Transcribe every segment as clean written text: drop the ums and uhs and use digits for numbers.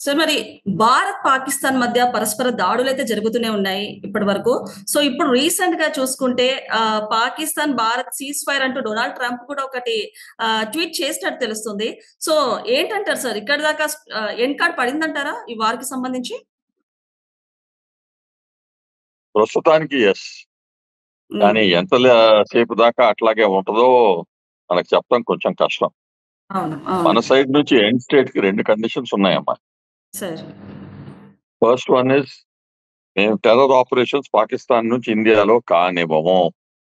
Sir మరి భారత్, పాకిస్తాన్ మధ్య పరస్పర దాడులైతే జరుగుతూనే ఉన్నాయి ఇప్పటి వరకు. సో, ఇప్పుడు రీసెంట్‌గా చూసుకుంటే పాకిస్తాన్, భారత్ సీజ్ ఫైర్ అంటూ డొనాల్డ్ ట్రంప్ కూడా ఒకటి ట్వీట్ చేసినట్టు తెలుస్తుంది. సో, ఏంటంటారు సార్? ఇక్కడి దాకా ఎండ్ కార్డ్ పడిందంటారా ఈ వార్‌కి సంబంధించి? ప్రస్తుతానికి యెస్. కానీ హ్మ్. ఎంత సేపు దాకా అట్లాగే ఉంటదో మనకు చెప్పడం కొంచెం కష్టం. అవును. మన అవును. సైడ్ నుంచి ఎండ్ స్టేట్‌కి 2 కండిషన్స్ ఉన్నాయమ్మా. సార్. ఫస్ట్ వన్ ఈస్ మేము టెర్రర్ ఆపరేషన్స్ పాకిస్తాన్ నుంచి ఇండియాలో కానివ్వము.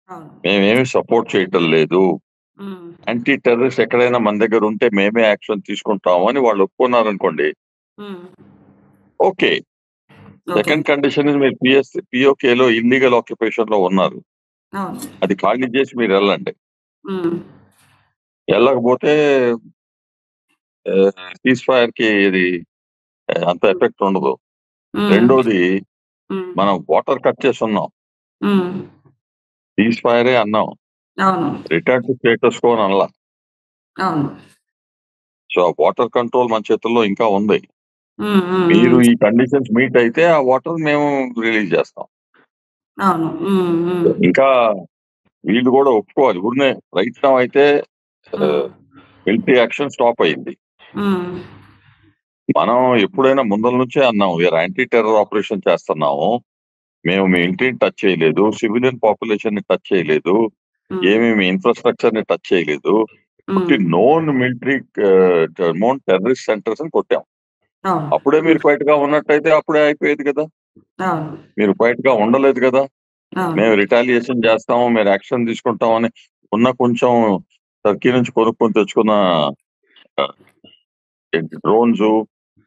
అవును. మేమేమి సపోర్ట్ చేయటం లేదు. హ్మ్. యాంటీ టెర్రరిస్ట్ ఎక్కడైనా మన దగ్గర ఉంటే మేమే యాక్షన్ తీసుకుంటాము అని వాళ్ళు ఒప్పుకున్నారనుకోండి. హ్మ్. Okay. Okay. Second condition is మీరు పీఓకేలో ఇల్లీగల్ ఆక్యుపేషన్‌లో ఉన్నారు. అవును. అది ఖాళీ చేసి మీరెళ్ళండి. హ్మ్. ఎళ్ళకపోతే సీజ్ ఫైర్‌కి ఇది అంత ఎఫెక్ట్ ఉండదు. హ్మ్. రెండోది హ్మ్. మనం వాటర్ కట్ చేసున్నాం. హ్మ్. సీజ్ ఫైరే అన్నాం. అవును. రిటర్న్ టు స్టేటస్ కో అని అనలా. అవును. సో, ఆ వాటర్ కంట్రోల్ మన చేతుల్లో ఇంకా ఉంది. హ్మ్. హ్మ్. మీరు హ్మ్. ఈ కండిషన్స్ మీట్ అయితే ఆ వాటర్ మేము రిలీజ్ చేస్తాం. అవును. హ్మ్. హ్మ్. ఇంకా వీళ్ళు కూడా ఒప్పుకోవాలి. ఊరినే రైట్ నౌ అయితే హ్మ్. మిలిటరీ యాక్షన్ స్టాప్ అయింది. హ్మ్. మనం ఎప్పుడైనా ముందల నుంచే అన్నాం. వీఆర్ యాంటీ టెర్రర్ ఆపరేషన్ చేస్తున్నాము. మేము మీ ఇంటిని టచ్ చేయలేదు. సివిలియన్ పాపులేషన్‌ని టచ్ చేయలేదు. హ్మ్. ఏమేమి ఇన్‌ఫ్రాస్ట్రక్చర్‌ని టచ్ చేయలేదు. హ్మ్. ఉట్టి known military known terrorist centres అని కొట్టాం. అవును. అప్పుడే మీరు హ్మ్. క్వైట్‌గా ఉన్నట్టయితే అప్పుడే అయిపోయేది కదా! అవును. మీరు క్వైట్‌గా ఉండలేదు కదా! అవును. మేము రిటాలియేషన్ చేస్తాము, మీరు యాక్షన్ తీసుకుంటామని ఉన్న కొంచెం టర్కీ నుంచి కొనుక్కొని తెచ్చుకున్న ఆహ్, ఏంటి డ్రోన్సు,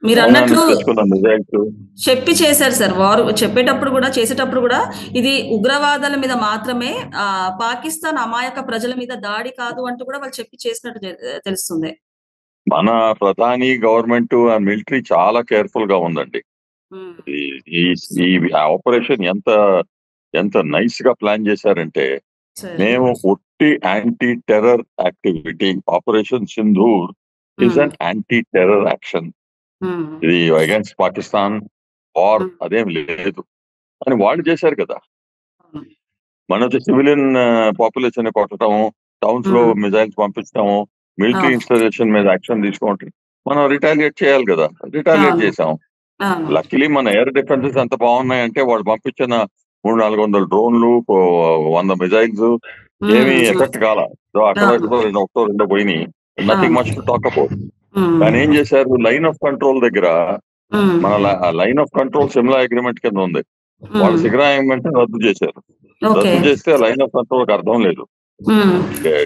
చైనా మీరన్నట్లు నుంచి తెచ్చుకున్న మిసైల్స్ చేశారు సార్. వారు చెప్పేటప్పుడు గూడా, చేసేటప్పుడు గూడా ఇది ఉగ్రవాదుల మీద మాత్రమే పాకిస్తాన్ అమాయక ప్రజల మీద దాడి కాదు అంటూ కూడా వాళ్ళు చేసినట్టు తెలుస్తుంది. మన ప్రధాని, గవర్నమెంట్ మిలిటరీ చాలా కేర్‌ఫుల్‌గా ఉందండి. హ్మ్. ఈ ఈ ఈ ఆపరేషన్ ఎంత నైస్‌గా ప్లాన్ చేశారంటే, సరే. మేము ఒట్టి anti terror activity operation Sindoor is hmm. An anti terror action. Hmm. ఇది అగైన్స్ట్ పాకిస్తాన్ వార్ హ్మ్. అదేం లేదు. అని వాళ్ళు చేశారు కదా! అవును. మనది సివిలియన్ పాపులేషన్ కొట్టడం, టౌన్స్ లో హ్మ్. మిజైల్స్ పంపించడం, మిలిటరీ అవును. ఇన్‌స్టాలేషన్ మీద యాక్షన్ తీసుకోవటం. మనం రిటాలియేట్ చేయాలి కదా! రిటాలియేట్ అవును. చేసాం. అవును. లక్కీలీ మన ఎయిర్ డిఫెన్సెస్ ఎంత బాగున్నాయంటే వాళ్ళు పంపించిన 300, 400 డ్రోన్లు, 100 మిజైల్స్ ఏమీ హ్మ్. ఎఫెక్ట్ కాల. సో అక్కడో అవును. ఇక్కడో ఒకటో రెండో పోయినాయి. నథింగ్ అవును. Much to talk about. కానీ ఏం హ్మ్. చేశారు లైన్ ఆఫ్ కంట్రోల్ దగ్గర హ్మ్. మన line of control Shimla agreement కింద ఉంది. వాళ్ళు హ్మ్. సిగ్రా అగ్రిమెంట్ రద్దు చేశారు. ఓకే. రద్దు చేస్తే లైన్ ఆఫ్ కంట్రోల్‌కి అర్థం లేదు. హ్మ్.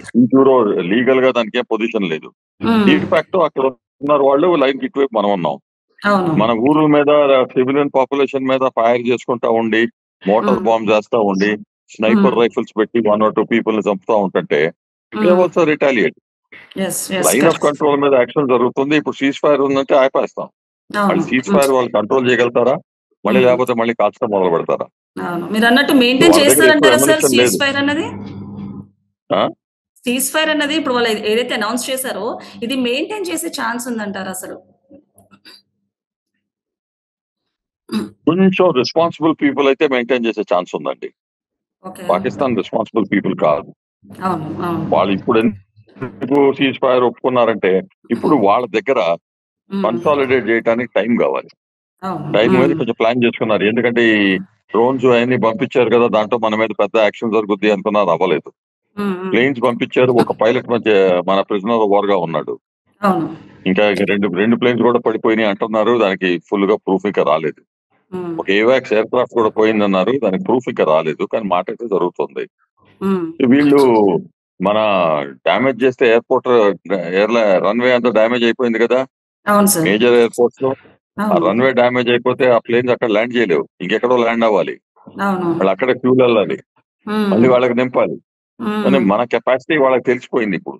టీజూరో లీగల్‌గా దానికేం పొజిషన్ లేదు. హ్మ్. డీ ఫ్యాక్టో అక్కడ ఉన్నారు వాళ్ళు లైన్‌కి ఇటువైపు మనం ఉన్నాం. అవును. మన ఊరుల మీద సివిలియన్ పాపులేషన్ మీద ఫైర్ చేసుకుంటా ఉండి, మోటార్ హ్మ్. బాంబ్స్ ఏస్తా ఉండి, హ్మ్. స్నైపర్ రైఫిల్స్ పెట్టి 1 ఆర్ 2 పీపుల్‌ని చంపుతా ఉంటుంటే దే హ్మ్. Also retaliate. Yes. Yes. Line of correct. Control మీద యాక్షన్ జరుగుతుంది. ఇప్పుడు సీజ్ ఫైర్ ఉందంటే ఆపేస్తాం. అవును. వాళ్ళు సీజ్ హ్మ్. ఫైర్ వాళ్ళు కంట్రోల్ చేయగలుగుతారా? మళ్ళీ హ్మ్. లేకపోతే మళ్ళీ కాల్చడం మొదలు పెడతారా? అవును. మీరన్నట్టు ఇప్పుడు మెయింటైన్ వాళ్ళ దగ్గర ఎక్కువ చేస్తారంటారా సార్ అమ్యునిషన్ సీజ్ లేదు. ఫైర్ అన్నది? ఆ! సీజ్ ఫైర్ అన్నది ఇప్పుడు వాళ్ళు ఏదైతే అనౌన్స్ చేసారో, ఇది మెయింటైన్ చేసే ఛాన్స్ ఉందంటారా అసలు? కొంచెం రెస్పాన్సిబుల్ పీపుల్ అయితే మెయింటైన్ చేసే ఛాన్స్ ఉందండి. ఓకే. పాకిస్తాన్ రెస్పాన్సిబుల్ పీపుల్ కాదు. అవును. అవును. వాళ్ళు ఇప్పుడెందుకు సీజ్ ఫైర్ ఒప్పుకున్నారంటే, ఇప్పుడు వాళ్ళ దగ్గర హ్మ్. కన్సాలిడేట్ చేయడానికి టైం కావాలి. అవును. టైం హ్మ్. మీద కొంచెం ప్లాన్ చేసుకున్నారు. ఎందుకంటే ఈ డ్రోన్స్ అయన్నీ పంపించారు కదా! దాంట్లో మన మీద పెద్ద యాక్షన్ జరుగుద్ది అనుకున్నారు అవ్వలేదు. హ్మ్. హ్మ్. ప్లేన్స్ పంపించారు. ఒక పైలట్ మన ప్రిజనర్ ఆఫ్ వార్‌గా ఉన్నాడు. అవును. ఇంకా 2 ప్లేన్స్ కూడా పడిపోయినాయి అంటున్నారు. దానికి ఫుల్‌గా ప్రూఫ్ ఇంకా రాలేదు. హ్మ్. ఒక ఏవాక్స్ ఎయిర్‌క్రాఫ్ట్ కూడా పోయిందన్నారు. దానికి ప్రూఫ్ ఇంకా రాలేదు. కానీ మాట అయితే జరుగుతుంది. హ్మ్. వీళ్ళు మన డ్యామేజ్ చేస్తే ఎయిర్‌పోర్ట్ రన్‌వే అంతా డ్యామేజ్ అయిపోయింది కదా! అవును సార్. మేజర్ ఎయిర్‌పోర్ట్స్‌లో. ఆ అవును. రన్‌వే డ్యామేజ్ అయిపోతే ఆ ప్లేన్స్ అక్కడ ల్యాండ్ చేయలేవు. ఇంకెక్కడో ల్యాండ్ అవ్వాలి. అవును. వాళ్ళు అక్కడే ఫ్యూల్ ఎళ్ళాలి. హ్మ్. మళ్ళీ వాళ్ళకి నింపాలి. కానీ హ్మ్. మన కెపాసిటీ వాళ్ళకి తెలిసిపోయింది ఇప్పుడు.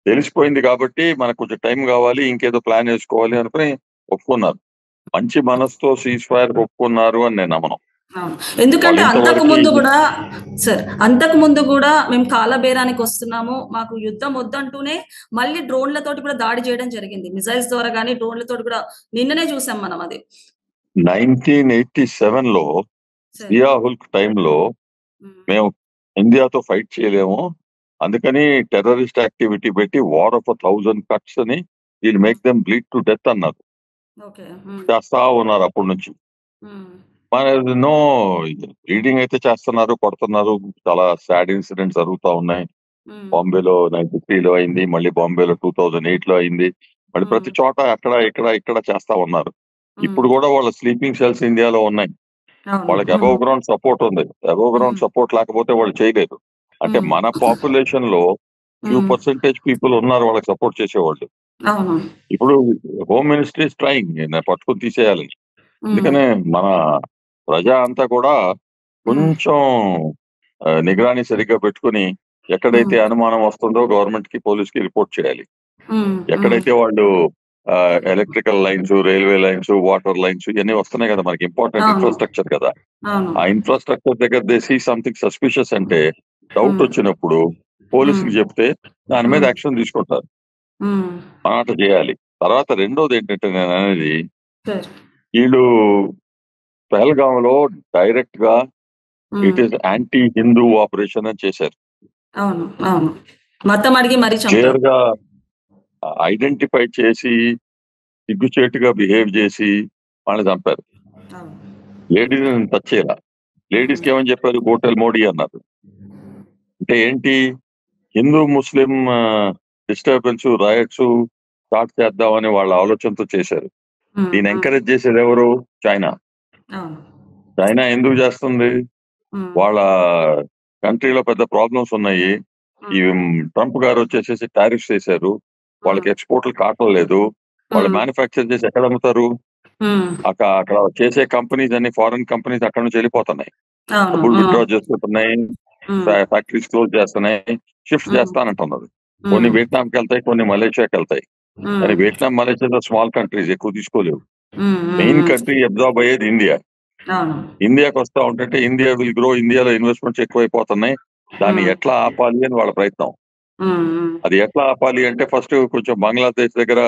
తెలిసిపోయింది కాబట్టి మనకు కొంచెం టైం కావాలి. ఇంకేదో ప్లాన్ ఏసుకోవాలి అనుకుని ఒప్పుకున్నారు. మంచి మనసుతో సీజ్ ఫైర్‌కి ఒప్పుకున్నారు అని నేను నమ్మను. అవును. ఎందుకంటే వాళ్ళు ఇంతవరకు అంతకు ముందు గూడా మేము కాలబేరానికి వస్తున్నాము. మాకు యుద్ధం వద్దంటూనే మళ్ళీ డ్రోన్‌లతోటి కూడా దాడి చేయడం జరిగింది. మిసైల్స్ ద్వారా గాని, డ్రోన్‌లతోటి కూడా నిన్ననే చూసాం మనం అది. 1987లో సార్. సియా హుల్క్ టైంలో హ్మ్. మేము ఇండియాతో ఫైట్ చేయలేము. అందుకని టెర్రరిస్ట్ యాక్టివిటీ పెట్టి వార్ ఆఫ్ 1000 కట్స్ అని will make them bleed to death అన్నారు. ఓకే. హ్మ్. చేస్తా ఉన్నారు అప్పటి నుంచి. హ్మ్. మన నో బ్లీడింగ్ అయితే చేస్తున్నారు, కొడుతున్నారు. చాలా సాడ్ ఇన్సిడెంట్స్ జరుగుతా ఉన్నాయి. హ్మ్. బాంబేలో 93లో అయింది. మళ్ళీ బాంబేలో 2008లో అయింది. మళ్ళీ ప్రతి హ్మ్. చోట అక్కడ ఇక్కడ చేస్తా ఉన్నారు. ఇప్పుడు హ్మ్. కూడా వాళ్ళ స్లీపింగ్ సెల్స్ ఇండియాలో ఉన్నాయి. అవును. వాళ్ళకి హ్మ్. అబోవ్ గ్రౌండ్ సపోర్ట్ ఉంది. అబోవ్ హ్మ్. గ్రౌండ్ సపోర్ట్ లేకపోతే వాళ్ళు చేయలేరు. అంటే హ్మ్. మన పాపులేషన్ లో ఫ్యూ హ్మ్. పర్సెంటేజ్ పీపుల్ ఉన్నారు వాళ్ళకి సపోర్ట్ చేసేవాళ్ళు. అవును. ఇప్పుడు హోమ్ మినిస్ట్రీ ఇస్ ట్రైయింగ్ పట్టుకొని తీసేయాలని. హ్మ్. అందుకనే మన ప్రజా అంతా కూడా హ్మ్. కొంచెం నిగరాని సరిగ్గా పెట్టుకుని ఎక్కడైతే హ్మ్. అనుమానం వస్తుందో గవర్నమెంట్ కి పోలీస్ కి రిపోర్ట్ చేయాలి. హ్మ్. హ్మ్. ఎక్కడైతే వాళ్ళు electrical lines, railway lines, water lines ఇవన్నీ వస్తున్నాయి కదా, మనకి ఇంపార్టెంట్ అవును. ఇన్ఫ్రాస్ట్రక్చర్ కదా. అవును. ఆ ఇన్ఫ్రాస్ట్రక్చర్ దగ్గర దేసి సంథింగ్ సస్పిషియస్ అంటే డౌట్ హ్మ్. వచ్చినప్పుడు హ్మ్. పోలీసుకి చెప్తే దాని మీద హ్మ్. యాక్షన్ తీసుకుంటారు. హ్మ్. మనం అట్లా చేయాలి. తర్వాత రెండోది ఏంటంటే నేను అనేది, సార్. వీళ్ళు పహల్గామ్ లో డైరెక్ట్ గా హ్మ్. It is anti Hindu operation అని చేశారు. అవును. అవును. మతం అడిగి మరీ చంపారు. క్లియర్ గా ఐడెంటిఫై చేసి సిగ్గుచేటుగా బిహేవ్ చేసి వాళ్ళని చంపారు. అవును. లేడీస్ టచ్ చేయాల. హ్మ్. లేడీస్ కి ఏమని చెప్పారు, హోటల్ మోడీ అన్నారు. అంటే ఏంటి, హిందూ ముస్లిం డిస్టర్బెన్స్ రాయట్స్ స్టార్ట్ చేద్దామని వాళ్ళ ఆలోచనతో చేశారు. హ్మ్. దీన్ని హ్మ్. ఎంకరేజ్ చేసేది ఎవరు? చైనా. అవును. చైనా ఎందుకు చేస్తుంది? హ్మ్. వాళ్ళ కంట్రీలో పెద్ద ప్రాబ్లమ్స్ ఉన్నాయి. ఈ హ్మ్. ట్రంప్ గారు వచ్చేసేసి టారిఫ్స్ వేశారు. హ్మ్. వాళ్ళకి ఎక్స్పోర్ట్లు కావట్లేదు. వాళ్ళు హ్మ్. మ్యానుఫ్యాక్చర్ చేసి ఎక్కడ అమ్ముతారు? హ్మ్. అక్కడ చేసే కంపెనీస్ అన్ని ఫారెన్ కంపెనీస్ అక్కడ నుంచి వెళ్ళిపోతున్నాయి. అవును. డబ్బులు హ్మ్. విత్డ్రా చేసుకుంటున్నాయి. హ్మ్. ఫ్యాక్టరీస్ క్లోజ్ చేస్తున్నాయి. షిఫ్ట్ హ్మ్. చేస్తానంటున్నారు. కొన్ని హ్మ్. వియట్నాంకి వెళ్తాయి, కొన్ని మలేషియాకి వెళ్తాయి. కానీ హ్మ్. వియట్నాం, మలేషియా స్మాల్ కంట్రీస్, ఎక్కువ తీసుకోలేవు. హ్మ్. హ్మ్. మెయిన్ హ్మ్. కంట్రీ అబ్జార్బ్ అయ్యేది ఇండియా. అవును. ఇండియాకి వస్తా ఉంటే ఇండియా విల్ గ్రో, ఇండియాలో ఇన్వెస్ట్మెంట్స్ ఎక్కువైపోతున్నాయి. దాన్ని హ్మ్. ఎట్లా ఆపాలి అని వాళ్ళ ప్రయత్నం. హ్మ్. హ్మ్. అది ఎట్లా ఆపాలి అంటే ఫస్ట్ కొంచెం బంగ్లాదేశ్ దగ్గర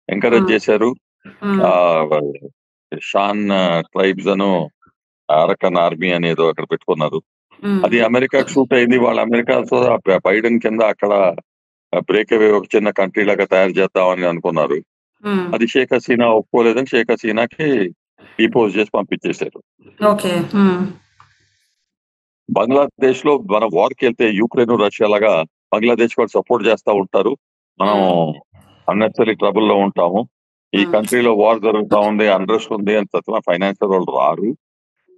ఎంకరేజ్ హ్మ్. చేశారు. హ్మ్. ఆ షాన్ ట్రైబ్స్ అను అరకన్ ఆర్మీ అనేదో అక్కడ పెట్టుకున్నారు. హ్మ్. అది హ్మ్. అమెరికాకు షూట్ అయింది. వాళ్ళ అమెరికాతో బైడెన్ కింద అక్కడ బ్రేక్ అవే ఒక చిన్న కంట్రీ లాగా తయారు చేద్దామని అనుకున్నారు. హ్మ్. అది షేక్ హసీనా ఒప్పుకోలేదని షేక్ హసీనాకి డిపోజ్ చేసి పంపించేశారు. ఓకే. హ్మ్. బంగ్లాదేశ్ లో మనం వార్కి వెళ్తే యూక్రెయిన్, రష్యా లాగా బంగ్లాదేశ్ కూడా సపోర్ట్ చేస్తా ఉంటారు. మనం హ్మ్. అన్నెసరీ ట్రబుల్ లో ఉంటాము. ఈ హ్మ్. కంట్రీలో వార్ జరుగుతా ఉంది, అన్రెస్ట్ ఉంది అని తత్వ ఫైనాన్షియల్ వాళ్ళు రారు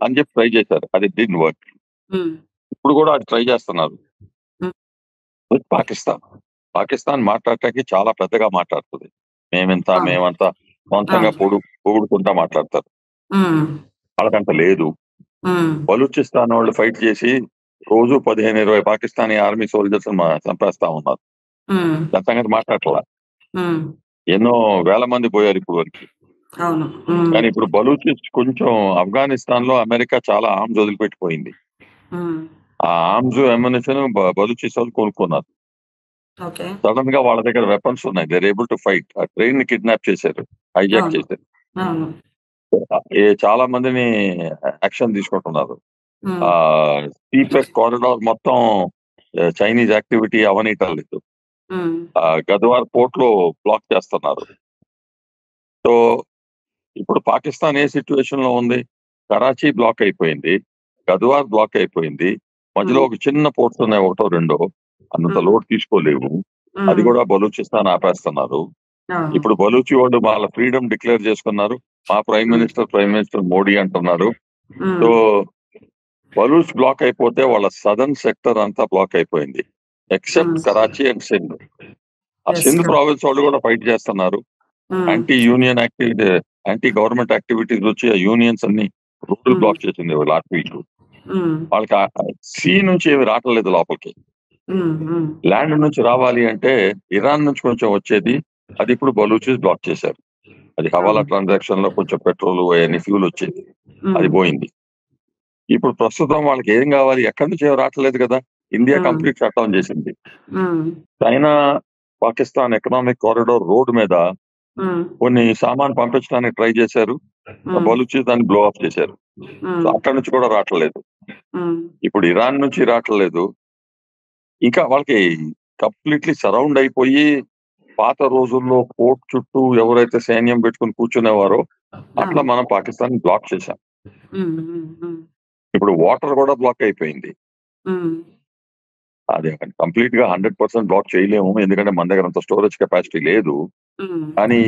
అని చెప్పి ట్రై చేశారు. అది డిడ్ వర్క్. హ్మ్. ఇప్పుడు కూడా అది ట్రై చేస్తున్నారు హ్మ్. విత్ పాకిస్తాన్. పాకిస్తాన్ మాట్లాడటానికి చాలా పెద్దగా మాట్లాడుతుంది. అవును. మేమంతా సొంతంగా అవును. పొగుడుకుంటా మాట్లాడతారు. హ్మ్. వాళ్ళకంత లేదు. హ్మ్. బలూచిస్తాన్ వాళ్ళు ఫైట్ చేసి రోజు 15-20 పాకిస్తానీ ఆర్మీ సోల్జర్స్ చంపేస్తా ఉన్నారు. హ్మ్. దాని సంగతి మాట్లాడట్లా. హ్మ్. ఎన్నో వేల మంది పోయారు ఇప్పుడు వరకు. అవును. హ్మ్. కానీ ఇప్పుడు కొంచెం ఆఫ్ఘనిస్తాన్ లో అమెరికా చాలా ఆర్మ్స్ వదిలిపెట్టిపోయింది. హ్మ్. ఆ ఆర్మ్స్ అమ్యునిషన్ బలూచిస్తాన్ కొనుక్కున్నారు. ఓకే. సడన్ గా వాళ్ళ దగ్గర వెపన్స్ ఉన్నాయి. They're able to fight. ఆ ట్రైన్ ని కిడ్నాప్ చేశారు, హైజాక్ అవును. చేశారు. అవును. చాలా మందిని యాక్షన్ తీసుకుంటున్నారు. హ్మ్. ఆ సీపెక్ కారిడార్ మొత్తం చైనీస్ యాక్టివిటీ అవనీయటం లేదు. హ్మ్. గద్వార్ పోర్ట్ లో బ్లాక్ చేస్తున్నారు. సో ఇప్పుడు పాకిస్తాన్ ఏ సిచ్యువేషన్ లో ఉంది? కరాచీ బ్లాక్ అయిపోయింది, గద్వార్ బ్లాక్ అయిపోయింది. మధ్యలో హ్మ్. ఒక చిన్న పోర్ట్స్ ఉన్నాయి, ఒకటో రెండో, అంత హ్మ్. లోడ్ తీసుకోలేవు. అది హ్మ్. కూడా బలూచిస్తాన్ ఆపేస్తున్నారు. అవును. ఇప్పుడు బలూచి వాళ్ళు వాళ్ళ ఫ్రీడమ్ డిక్లేర్ చేసుకున్నారు. మా ప్రైమ్ హ్మ్. మినిస్టర్ మోడీ అంటున్నారు. హ్మ్. సో బలూచ్ బ్లాక్ అయిపోతే వాళ్ళ సదర్న్ సెక్టర్ అంతా బ్లాక్ అయిపోయింది, హ్మ్. Except Karachi and Sindh. ఆ యెస్. సింధ్ కరెక్ట్. ప్రావిన్స్ వాళ్ళు కూడా ఫైట్ చేస్తున్నారు. హ్మ్. Anti union activity, anti government activities వచ్చి ఆ యూనియన్స్ అన్ని రోడ్లు హ్మ్. బ్లాక్ చేసింది లాస్ట్ వీక్. హ్మ్. వాళ్ళకి సీ నుంచి ఏమి రావట్లేదు లోపలికి. హ్మ్. హ్మ్. ల్యాండ్ నుంచి రావాలి అంటే ఇరాన్ నుంచి కొంచెం వచ్చేది, అది ఇప్పుడు బలూచీస్ బ్లాక్ చేశారు. అది హవాలా అవును. ట్రాన్సాక్షన్ లో కొంచెం పెట్రోల్ అవన్నీ ఫ్యూల్ వచ్చేది, అది హ్మ్. పోయింది. ఇప్పుడు ప్రస్తుతం వాళ్ళకి ఏం కావాలి, ఎక్కడి నుంచి ఏం రావట్లేదు కదా. India um, complete shut down చేసింది. Um, China Pakistan economic corridor road మీద ఉమ్, కొన్ని సామాన్ పంపించడానికి ట్రై చేశారు. ఉమ్, బలూచిస్తాన్ బ్లో ఆఫ్ చేశారు. సో ఉమ్, అక్కడి నుంచి కూడా రావట్లేదు. ఉమ్, ఇప్పుడు ఇరాన్ నుంచి రావట్లేదు. ఇంకా వాళ్ళకి కంప్లీట్లీ సరౌండ్ అయిపోయి, పాత రోజుల్లో పోర్ట్ చుట్టూ ఎవరైతే సైన్యం పెట్టుకుని కూర్చునేవారో అట్లా అవును. మనం పాకిస్తాన్ బ్లాక్ చేశాం. ఉమ్, ఉమ్, ఉమ్, ఇప్పుడు వాటర్ కూడా బ్లాక్ అయిపోయింది. ఉమ్, అది కంప్లీట్ గా 100% బ్లాక్ చేయలేము, ఎందుకంటే మన దగ్గర అంత స్టోరేజ్ కెపాసిటీ లేదు. ఉమ్, కానీ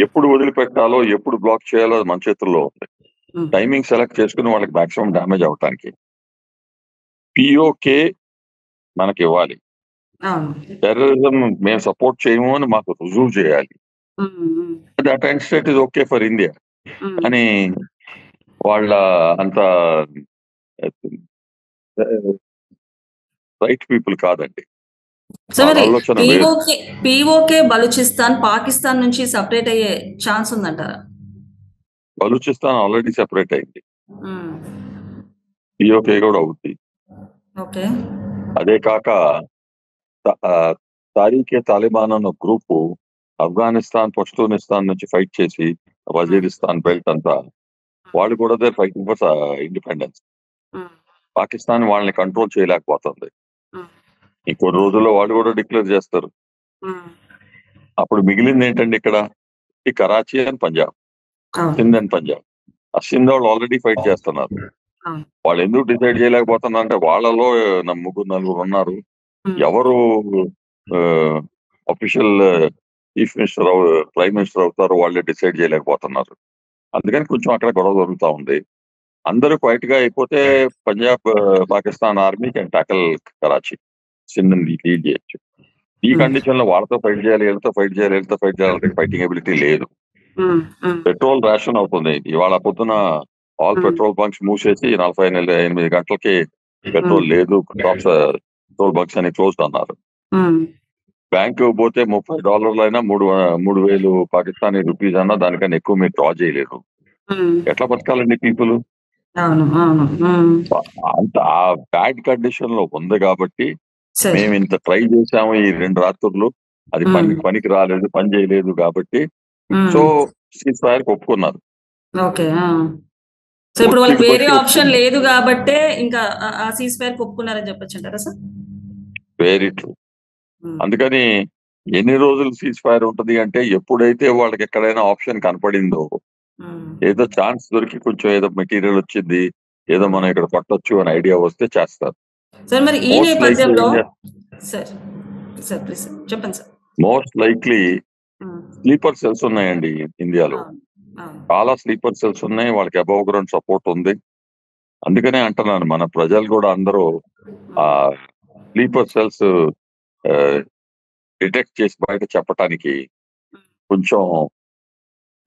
ఎప్పుడు వదిలిపెట్టాలో, ఎప్పుడు బ్లాక్ చేయాలో అది మన చేతుల్లో ఉంది. ఉమ్, టైమింగ్ సెలెక్ట్ చేసుకుని వాళ్ళకి మాక్సిమం డ్యామేజ్ అవటానికి పిఓకే మనకి ఇవ్వాలి. అవును. టెర్రరిజం మేము సపోర్ట్ చేయము అని మాకు రుజువు చేయాలి. Um, um, that and state is okay for India. Um. కానీ వాళ్ళ అంత రైట్ పీపుల్ కాదండి. సో వాళ్ళ మరి ఆలోచన వేరు. పిఓకే బలూచిస్తాన్ పాకిస్తాన్ నుంచి సపరేట్ అయ్యే ఛాన్స్ ఉందంటారా? బలూచిస్తాన్ ఆల్రెడీ సెపరేట్ అయింది. ఉమ్, పిఓకే కూడా అవుద్ది. ఓకే. అదే కాక తారీఖే తాలిబాన్ అన్న గ్రూపు ఆఫ్ఘనిస్తాన్, పష్తూనిస్తాన్ నుంచి ఫైట్ చేసి వజీరిస్తాన్ బెల్ట్ అంతా వాళ్ళు కూడా దే ఫైటింగ్ ఫర్ ఇండిపెండెన్స్. ఉమ్, పాకిస్తాన్ వాళ్ళని కంట్రోల్ చేయలేకపోతుంది. ఉమ్, ఇంకో రోజుల్లో వాళ్ళు కూడా డిక్లేర్ చేస్తారు. ఉమ్, అప్పుడు మిగిలింది ఏంటండి ఇక్కడ? ఈ కరాచీ అండ్ పంజాబ్, అవును. సింధ్ అండ్ పంజాబ్. ఆ సింధ్ వాళ్ళు ఆల్రెడీ ఫైట్ చేస్తున్నారు. అవును. వాళ్ళు ఎందుకు డిసైడ్ చేయలేకపోతున్నారు అంటే వాళ్ళలో ముగ్గురు నలుగురు ఉన్నారు. ఉమ్, ఎవరు official chief minister, prime minister అవుతారో వాళ్ళే డిసైడ్ చేయలేకపోతున్నారు. అందుకని కొంచెం అక్కడ గొడవ జరుగుతూ ఉంది. అందరూ క్వైట్ గా అయిపోతే Punjab Pakistan army can tackle Karachi, Sindh lead చేయొచ్చు. ఈ ఉమ్, కండిషన్ లో వాళ్ళతో ఫైట్ చేయాలి, వీళ్ళతో ఫైట్ చేయాలి, వీళ్ళతో ఫైట్ చేయాలి, ఫైటింగ్ ఎబిలిటీ లేదు. ఉమ్, ఉమ్, పెట్రోల్ రేషన్ అవుతుంది. ఇవాళ పొద్దున ఆల్ ఉమ్, పెట్రోల్ బంక్స్ మూసేసి 48 గంటలకి ఉమ్, పెట్రోల్ లేదు, పెట్రోల్ బంక్స్ అని క్లోజ్డ్ అన్నారు. ఉమ్, బ్యాంకు పోతే $30 అయినా 3,000 పాకిస్తానీ రూపీస్ అన్నా దానికన్నా ఎక్కువ మీరు డ్రా చేయలేరు. ఉమ్. ఎట్లా బతకాలండి పీపుల్? అవును, అవును. ఉమ్, అంత ఆ బ్యాడ్ కండిషన్ లో ఉంది కాబట్టి సరే. మేము ఇంత ట్రై చేసాము ఈ 2 రాత్రులు. అది ఉమ్, పనికి రాలేదు, పని చేయలేదు కాబట్టి సో ఉమ్, సీజ్ ఫైర్ ఒప్పుకున్నారు. ఓకే. సో ఇప్పుడు వాళ్ళకి ఒత్తిడి వేరే బట్టి ఆప్షన్ ఒప్పుకున్నారు. లేదు కాబట్టే ఇంకా ఆ సీజ్ ఫైర్ ఒప్పుకున్నారని చెప్పొచ్చు అంటారా సార్? Very true. ఉమ్, అందుకని ఎన్ని రోజులు సీజ్ ఫైర్ ఉంటది అంటే ఎప్పుడైతే వాళ్ళకి ఎక్కడైనా ఆప్షన్ కనపడిందో, ఉమ్, ఏదో ఛాన్స్ దొరికి కొంచెం ఏదో మెటీరియల్ వచ్చింది, ఏదో ఉమ్. మనం ఇక్కడ పట్టొచ్చు అని ఐడియా వస్తే చేస్తారు. సార్ మరి ఈ మోస్ట్ లైక్లీ నేపథ్యంలో సార్ సార్ ప్లీజ్ సార్ చెప్పండి సార్. ఉమ్, స్లీపర్ సెల్స్ ఉన్నాయండి ఇండియాలో. అవును, అవును. చాలా స్లీపర్ సెల్స్ ఉన్నాయి, వాళ్ళకి అబౌవ్ గ్రౌండ్ సపోర్ట్ ఉంది. అందుకనే అంటున్నాను మన ప్రజలు కూడా అందరూ ఆ స్లీపర్ సెల్స్ డిటెక్ట్ చేసి బయట చెప్పటానికి కొంచెం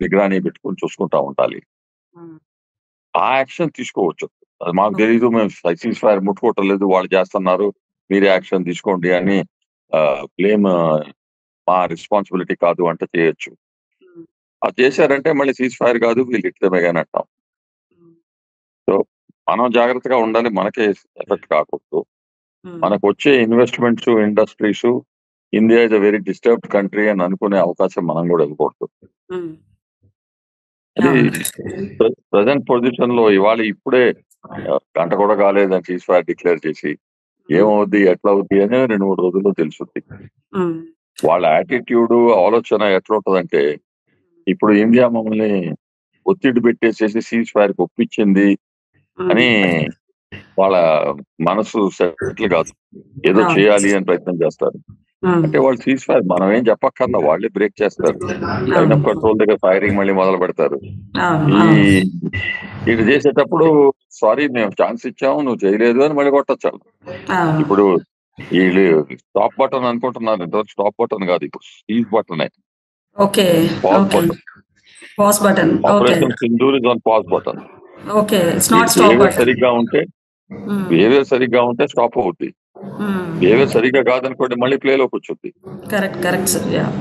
నిగరాని పెట్టుకుని చూసుకుంటా ఉండాలి. ఉమ్, ఆ యాక్షన్ తీసుకోవచ్చు. అది మాకు ఓకే. తెలీదు, మేము సీజ్ ఫైర్ ముట్టుకోవటం లేదు, వాళ్ళు చేస్తున్నారు, మీరే యాక్షన్ తీసుకోండి అని బ్లేమ్ మా రెస్పాన్సిబిలిటీ కాదు అంటే చేయొచ్చు. ఉమ్, అది చేశారంటే మళ్ళీ సీజ్ ఫైర్ కాదు, వీళ్ళు ఇట్లమేగాని అంటాం. ఉమ్, సో మనం జాగ్రత్తగా ఉండాలి, మనకే ఎఫెక్ట్ కాకూడదు. ఉమ్, మనకు వచ్చే investments, industries, India is a very disturbed country అని అనుకునే అవకాశం మనం కూడా ఇవ్వకూడదు. ఉమ్, అది అవును. ప్రజెంట్ పొజిషన్ లో ఇప్పుడే గంట కూడా కాలేదని సీజ్ ఫైర్ డిక్లేర్ చేసి ఉమ్, ఏమవుద్ది, ఎట్లా అవుద్ది అని 2-3 రోజుల్లో తెలుసుద్ది. ఉమ్, వాళ్ళ యాటిట్యూడ్, ఆలోచన ఎట్లా ఉంటదంటే, ఇప్పుడు ఇండియా మమ్మల్ని ఒత్తిడి పెట్టేసేసి సీజ్ ఫైర్ ఒప్పించింది ఉమ్, అని వాళ్ళ మనసు సెటిల్ కాదు, ఏదో అవును. చేయాలి అని ప్రయత్నం చేస్తారు. ఉమ్, అంటే వాళ్ళు సీజ్ ఫైర్ మనం ఏం చెప్పక్కర్లా, వాళ్ళే బ్రేక్ చేస్తారు. లైన్ అవును, ఆఫ్ కంట్రోల్ దగ్గర ఫైరింగ్ మళ్ళీ మొదలు పెడతారు. అవును, ఈ అవును. ఇది చేసేటప్పుడు సారీ మేము ఛాన్స్ ఇచ్చాము, నువ్వు చేయలేదు అని మళ్ళీ కొట్టచ్చు. అవును. ఇప్పుడు వీళ్ళు స్టాప్ బటన్ అనుకుంటున్నారు, ఇంతవరకు స్టాప్ బటన్ కాదు, ఇప్పుడు cease button, okay. Pause okay. Button. Pause button. Okay. Operation Sindoor is on pause button. Okay. It's వీళ్ళ నాట్ స్టాప్ బిహేవియర్ బటన్. సరిగ్గా ఉంటే స్టాప్ అవుద్ది. బిహేవియర్ సరిగ్గా కాదనుకోండి మళ్ళీ ప్లేలోకి వచ్చుద్ది. Correct, correct sir. యాహ్!